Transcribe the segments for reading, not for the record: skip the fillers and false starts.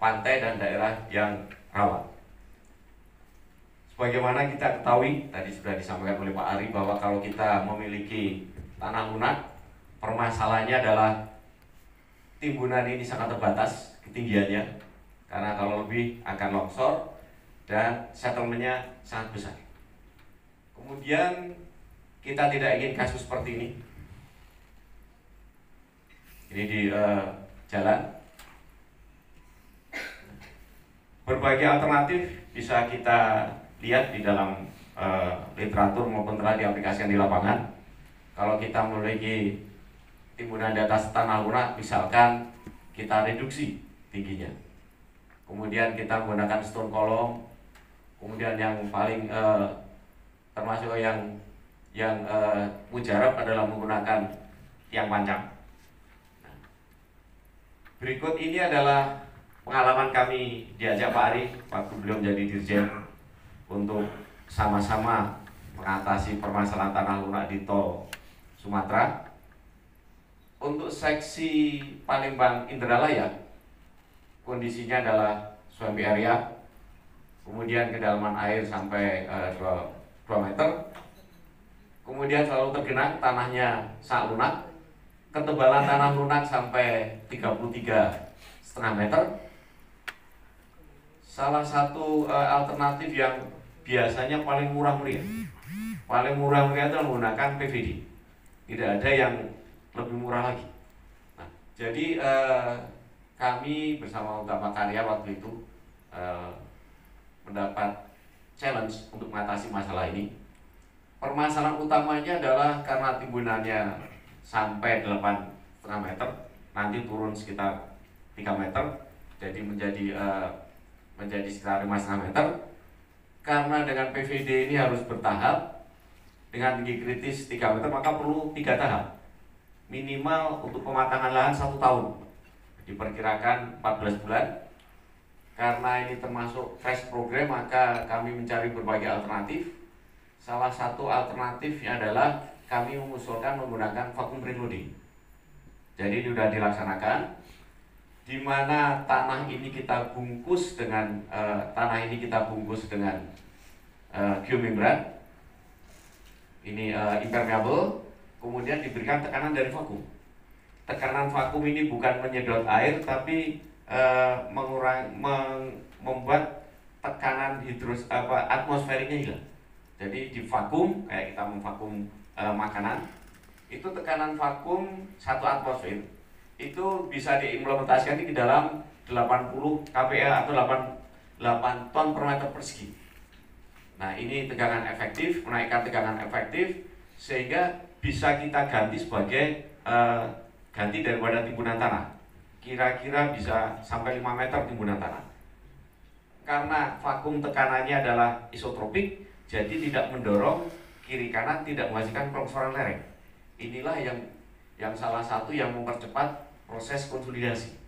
pantai dan daerah yang rawan. Sebagaimana kita ketahui, tadi sudah disampaikan oleh Pak Ari bahwa kalau kita memiliki tanah lunak, permasalahannya adalah timbunan ini sangat terbatas ketinggiannya, karena kalau lebih akan longsor dan settlementnya sangat besar. Kemudian kita tidak ingin kasus seperti ini. Ini di jalan. Berbagai alternatif bisa kita lihat di dalam literatur maupun telah diaplikasikan di lapangan. Kalau kita memiliki timbunan di atas tanah lunak, misalkan kita reduksi tingginya, kemudian kita menggunakan stone column, kemudian yang paling termasuk yang mujarab adalah menggunakan tiang panjang. Berikut ini adalah pengalaman kami diajak Pak Ari waktu beliau menjadi dirjen untuk sama-sama mengatasi permasalahan tanah lunak di tol Sumatera. Untuk seksi Palembang Indralaya, kondisinya adalah swampy area, kemudian kedalaman air sampai 2 meter, kemudian selalu tergenang, tanahnya sangat lunak, ketebalan tanah lunak sampai 33,5 meter. Salah satu alternatif yang biasanya paling murah meriah adalah menggunakan PVD. Tidak ada yang lebih murah lagi. Nah, jadi kami bersama Utama Karya waktu itu mendapat challenge untuk mengatasi masalah ini. Permasalahan utamanya adalah karena timbunannya sampai 8,5 meter, nanti turun sekitar 3 meter, jadi menjadi sekitar 5,5 meter. Karena dengan PVD ini harus bertahap, dengan tinggi kritis 3 meter, maka perlu 3 tahap. Minimal untuk pematangan lahan 1 tahun, diperkirakan 14 bulan. Karena ini termasuk fresh program, maka kami mencari berbagai alternatif. Salah satu alternatifnya adalah kami mengusulkan menggunakan vacuum preloading. Jadi ini sudah dilaksanakan, di mana tanah ini kita bungkus dengan geomembran. Ini impermeable. Kemudian diberikan tekanan dari vakum. Tekanan vakum ini bukan menyedot air, tapi membuat tekanan atmosferiknya hilang. Jadi di vakum, kayak kita memvakum makanan, itu tekanan vakum 1 atmosfer itu bisa diimplementasikan di dalam 80 kPa atau 8 ton per meter persegi. Nah, ini tegangan efektif, menaikkan tegangan efektif, sehingga bisa kita ganti sebagai ganti daripada timbunan tanah. Kira-kira bisa sampai 5 meter timbunan tanah. Karena vakum tekanannya adalah isotropik, jadi tidak mendorong kiri kanan, tidak menghasilkan longsoran lereng. Inilah yang salah satu yang mempercepat proses konsolidasi.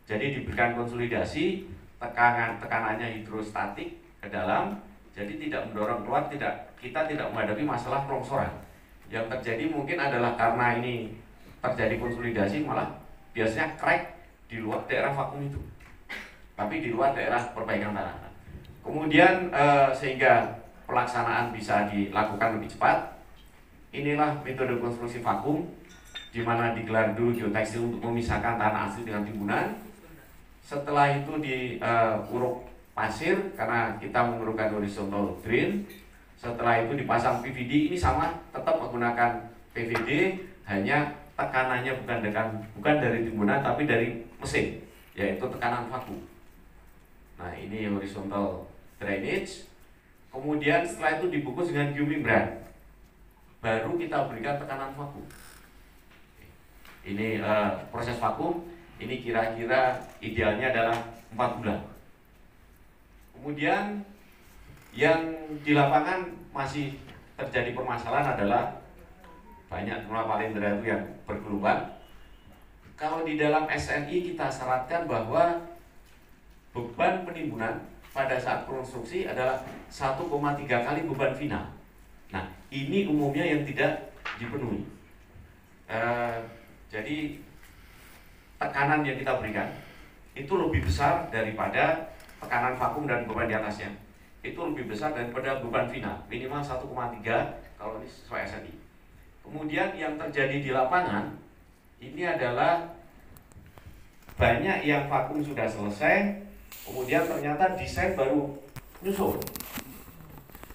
Jadi diberikan konsolidasi, tekanannya hidrostatik ke dalam, jadi tidak mendorong keluar, kita tidak menghadapi masalah longsoran. Yang terjadi mungkin adalah karena ini terjadi konsolidasi, malah biasanya crack di luar daerah vakum itu, tapi di luar daerah perbaikan tanah. Kemudian sehingga pelaksanaan bisa dilakukan lebih cepat. Inilah metode konstruksi vakum, di mana digelar dulu geotekstil untuk memisahkan tanah asli dengan timbunan. Setelah itu diuruk pasir karena kita memerlukan horizontal drain. Setelah itu dipasang PVD, ini sama, tetap menggunakan PVD, hanya tekanannya bukan dari timbunan tapi dari mesin, yaitu tekanan vakum. Nah, ini horizontal drainage. Kemudian setelah itu dibungkus dengan geomembran, baru kita berikan tekanan vakum. Ini proses vakum, ini kira-kira idealnya adalah 4 bulan. Kemudian yang di lapangan masih terjadi permasalahan adalah banyak rumah palindra itu yang bergelombang. Kalau di dalam SNI kita syaratkan bahwa beban penimbunan pada saat konstruksi adalah 1,3 kali beban final. Nah, ini umumnya yang tidak dipenuhi. Jadi tekanan yang kita berikan itu lebih besar daripada tekanan vakum dan beban di atasnya. Itu lebih besar daripada beban final, minimal 1,3 kalau ini sesuai SNI. Kemudian yang terjadi di lapangan ini adalah banyak yang vakum sudah selesai, kemudian ternyata desain baru nyusul.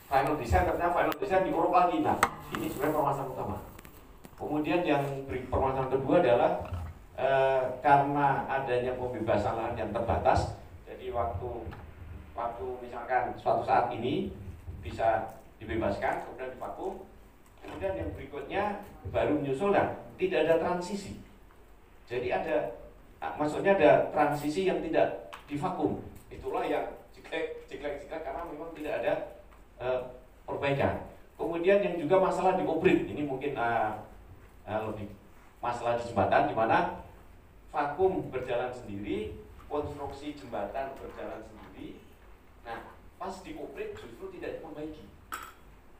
Final desain diuruk lagi. Nah, ini sebenarnya permasalahan utama. Kemudian yang permasalahan kedua adalah karena adanya pembebasan lahan yang terbatas, jadi waktu misalkan suatu saat ini bisa dibebaskan, kemudian divakum, kemudian yang berikutnya baru menyusul dan tidak ada transisi. Jadi maksudnya ada transisi yang tidak divakum. Itulah yang ciklek karena memang tidak ada perbaikan. Kemudian yang juga masalah di obrit, ini mungkin lebih masalah di jembatan, di mana vakum berjalan sendiri, konstruksi jembatan berjalan sendiri. Nah, pas di obrit justru tidak diperbaiki.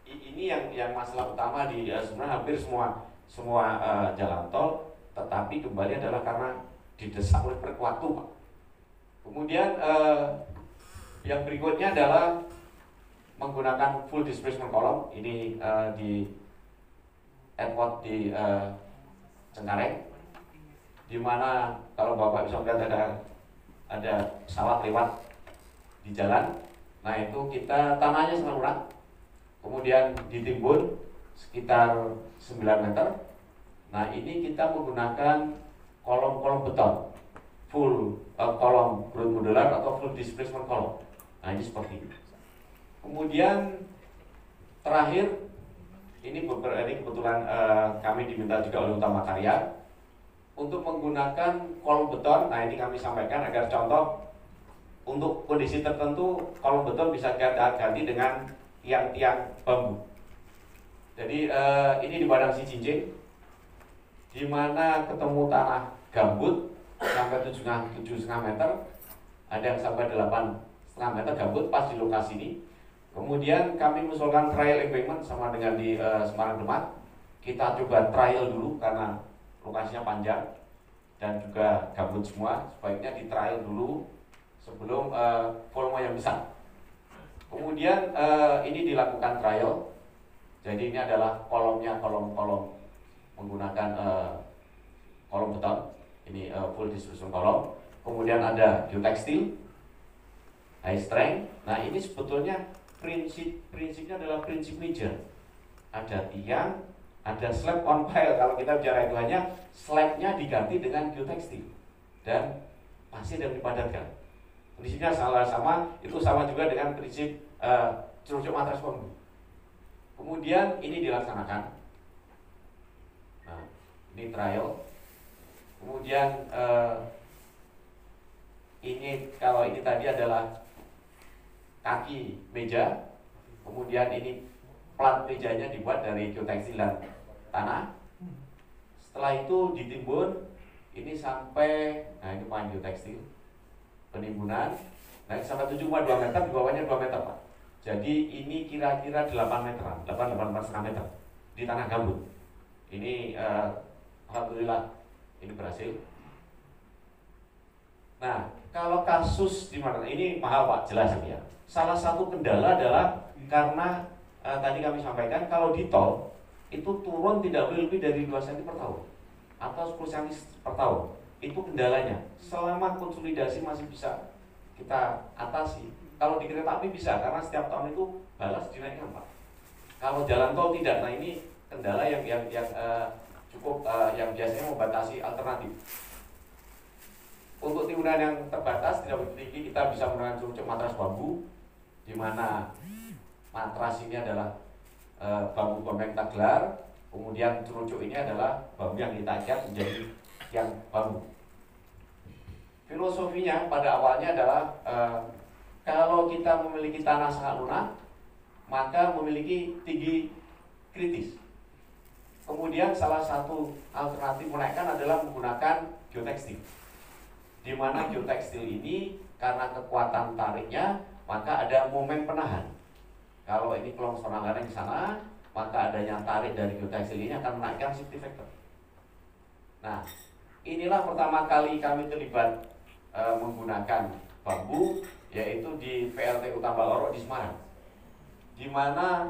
Ini yang masalah utama di sebenarnya hampir semua jalan tol, tetapi kembali adalah karena didesak oleh waktu, Pak. Kemudian yang berikutnya adalah menggunakan full displacement column. Ini di airport di Cengkareng, di mana kalau Bapak bisa melihat ada pesawat lewat di jalan. Nah, itu kita tanahnya sangat lunak, kemudian ditimbun sekitar 9 meter. Nah, ini kita menggunakan kolom-kolom beton full kolom ground modular atau full displacement column. Nah, ini seperti ini. Kemudian terakhir ini kebetulan kami diminta juga oleh Utama Karya untuk menggunakan kolom beton. Nah, ini kami sampaikan agar contoh untuk kondisi tertentu kolom beton bisa ganti dengan tiang-tiang bambu. Jadi ini di Padang Sicincing, di mana ketemu tanah gambut sampai 7,5 meter, ada yang sampai 8,5 meter gambut pas di lokasi ini. Kemudian kami mengusulkan trial embankment sama dengan di Semarang Demak. Kita coba trial dulu karena lokasinya panjang dan juga gambut semua, sebaiknya di trial dulu sebelum volume yang besar. Kemudian ini dilakukan trial. Jadi ini adalah kolomnya kolom menggunakan kolom beton. Ini full dispersion kolom. Kemudian ada geotekstil, high strength. Nah, ini sebetulnya prinsipnya adalah prinsip major. Ada tiang, ada slab on pile. Kalau kita bicara itu hanya slabnya diganti dengan geotekstil dan pasir yang dipadatkan. Prinsipnya sama, itu sama juga dengan prinsip cerucuk matras bambu. Kemudian ini dilaksanakan. Nah, ini trial. Kemudian kalau ini tadi adalah kaki meja. Kemudian ini plat mejanya dibuat dari geotekstil dan tanah. Setelah itu ditimbun ini sampai, nah ini pan geotekstil penimbunan naik sampai 7,2 meter, di bawahnya 2 meter, Pak. Jadi ini kira-kira 8 meteran, 8,5 meter di tanah gambut. Ini alhamdulillah ini berhasil. Nah, kalau kasus di mana ini mahal, Pak, jelas ya. Salah satu kendala adalah karena tadi kami sampaikan kalau di tol itu turun tidak boleh lebih dari 2 cm per tahun atau 10 cm per tahun. Itu kendalanya. Selama konsolidasi masih bisa kita atasi. Kalau di kereta api bisa, karena setiap tahun itu balas dinaikkan, Pak. Kalau jalan tol tidak. Nah, ini kendala yang cukup yang biasanya membatasi alternatif. Untuk timbunan yang terbatas tidak begitu tinggi, kita bisa menggunakan cerucuk matras bambu, di mana matras ini adalah bambu bambu taglar, kemudian cerucuk ini adalah bambu yang kita ikat menjadi tiang bambu. Filosofinya pada awalnya adalah kalau kita memiliki tanah sangat lunak, maka memiliki tinggi kritis. Kemudian salah satu alternatif menaikkan adalah menggunakan geotekstil, di mana geotekstil ini karena kekuatan tariknya maka ada momen penahan. Kalau ini kelongsoran lereng ke sana, maka adanya tarik dari geotekstil ini akan menaikkan safety factor. Nah, inilah pertama kali kami terlibat menggunakan bambu, yaitu di PLTU Tambak Loro di Semarang, di mana